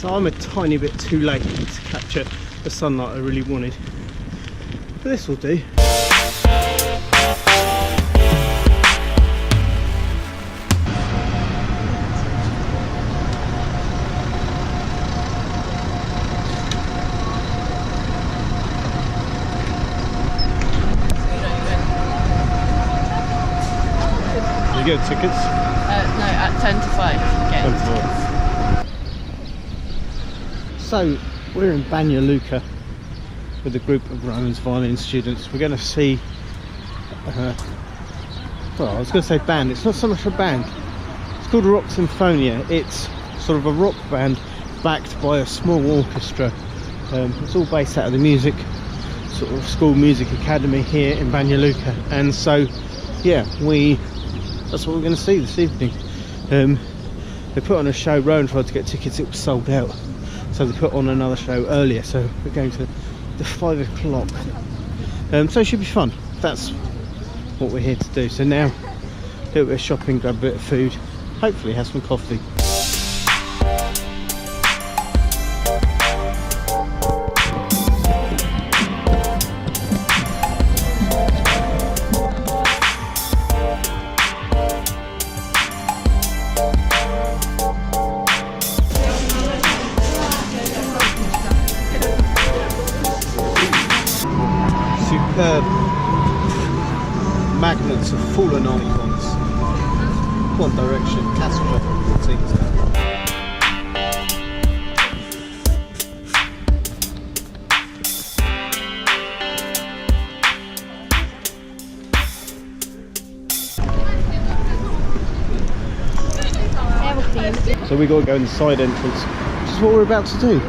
So I'm a tiny bit too late to capture the sunlight I really wanted, but this will do. You get tickets? No, at 10 to 5. Okay. 10 to 5. So we're in Banja Luka with a group of Rowan's violin students. We're going to see, well, I was going to say band. It's not so much a band. It's called Rock Sinfonia. It's sort of a rock band backed by a small orchestra. It's all based out of the music sort of school music academy here in Banja Luka, and so yeah, that's what we're going to see this evening. They put on a show. Rowan tried to get tickets, it was sold out, so they put on another show earlier, so we're going to the 5 o'clock. So it should be fun. That's what we're here to do. So now a little bit of shopping, grab a bit of food, hopefully have some coffee. Superb magnets of fallen icons. One Direction, Casper, so we got to go in the side entrance, which is what we're about to do.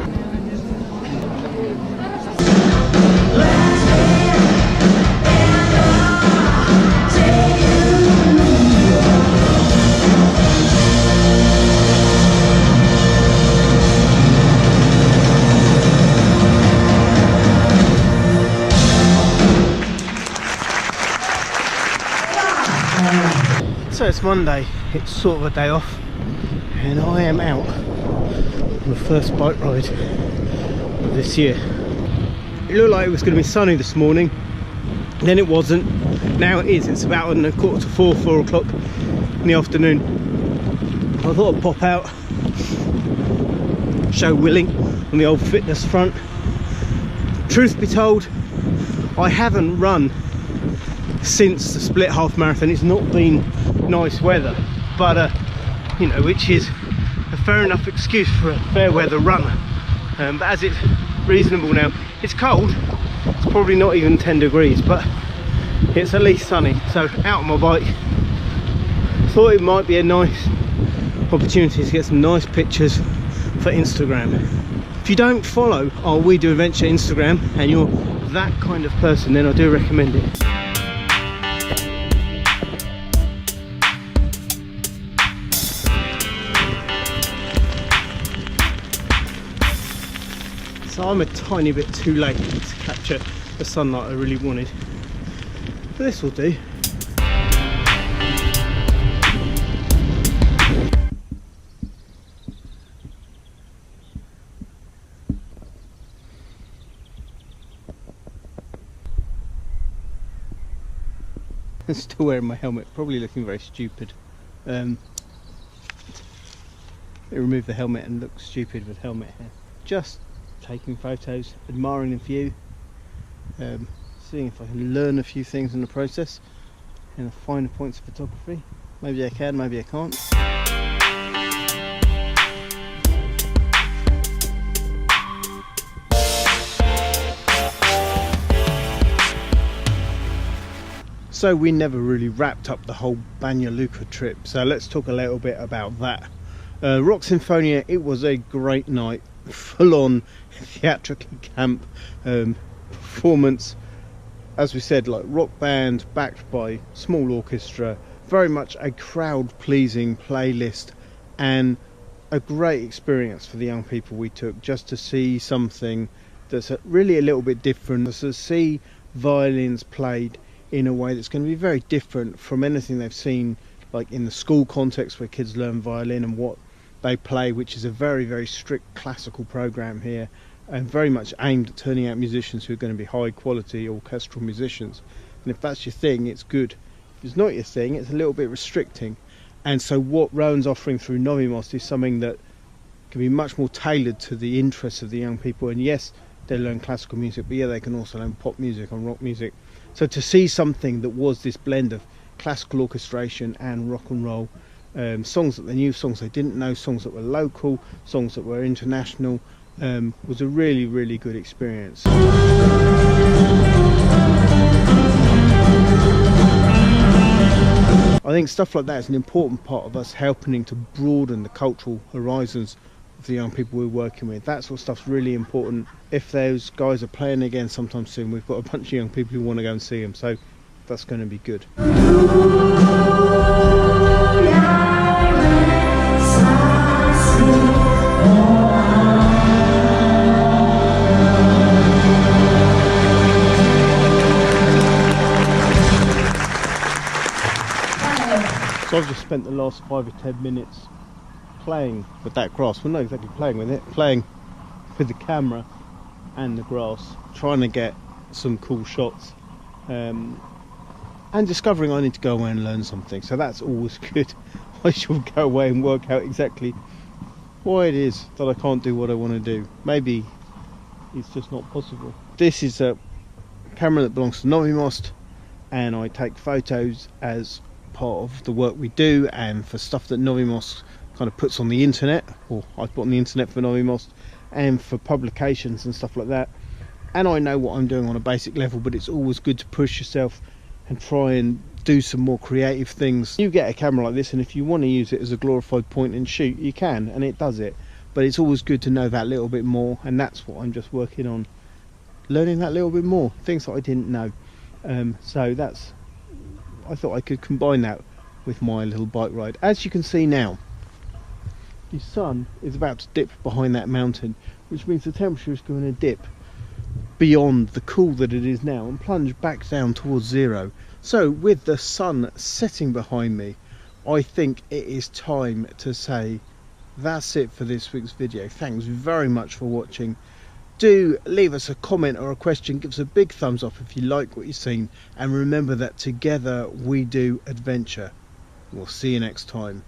So it's Monday, it's sort of a day off, and I am out on the first bike ride of this year. It looked like it was going to be sunny this morning, then it wasn't, now it is. It's about 3:45, 4 o'clock in the afternoon. I thought I'd pop out, show willing on the old fitness front. Truth be told, I haven't run since the split half marathon. It's not been nice weather, but you know, which is a fair enough excuse for a fair weather runner. But as it's reasonable now, it's cold, it's probably not even 10 degrees, but it's at least sunny. So out on my bike, thought it might be a nice opportunity to get some nice pictures for Instagram. If you don't follow our WeDoAdventure Instagram and you're that kind of person, then I do recommend it. So I'm a tiny bit too late to capture the sunlight I really wanted, but this will do. I'm still wearing my helmet, probably looking very stupid. It removed the helmet and looked stupid with helmet hair. Just taking photos, admiring the view, seeing if I can learn a few things in the process and the finer points of photography. Maybe I can, maybe I can't. So we never really wrapped up the whole Banja Luka trip, so let's talk a little bit about that. Rock Sinfonia, it was a great night, full-on theatrically camp performance. As we said, like rock band backed by small orchestra, very much a crowd-pleasing playlist, and a great experience for the young people we took, just to see something that's really a little bit different, to see violins played in a way that's going to be very different from anything they've seen like in the school context where kids learn violin and what they play, which is a very, very strict classical program here, and very much aimed at turning out musicians who are going to be high quality orchestral musicians. And if that's your thing, it's good. If it's not your thing, it's a little bit restricting. And so what Rowan's offering through Novi Most is something that can be much more tailored to the interests of the young people. And yes, they learn classical music, but yeah, they can also learn pop music and rock music. So to see something that was this blend of classical orchestration and rock and roll, songs that they knew, songs they didn't know, songs that were local, songs that were international, was a really, really good experience. I think stuff like that is an important part of us helping to broaden the cultural horizons of the young people we're working with. That sort of stuff's really important. If those guys are playing again sometime soon, we've got a bunch of young people who want to go and see them, so that's going to be good. So I've just spent the last 5 or 10 minutes playing with that grass. Well, not exactly playing with it, playing with the camera and the grass, trying to get some cool shots, and discovering I need to go away and learn something. So that's always good. I shall go away and work out exactly why it is that I can't do what I want to do. Maybe it's just not possible. This is a camera that belongs to Novi Most, and I take photos as part of the work we do and for stuff that Novi Most kind of puts on the internet, or I put on the internet for Novi Most, and for publications and stuff like that. And I know what I'm doing on a basic level, but it's always good to push yourself and try and do some more creative things. You get a camera like this, and if you want to use it as a glorified point and shoot, you can, and it does it. But it's always good to know that little bit more, and that's what I'm just working on, learning that little bit more, things that I didn't know. So that's, I thought I could combine that with my little bike ride. As you can see now, the sun is about to dip behind that mountain, which means the temperature is going to dip beyond the cool that it is now and plunge back down towards zero. So with the sun setting behind me, I think it is time to say that's it for this week's video. Thanks very much for watching. Do leave us a comment or a question, give us a big thumbs up if you like what you've seen, and remember that together we do adventure. We'll see you next time.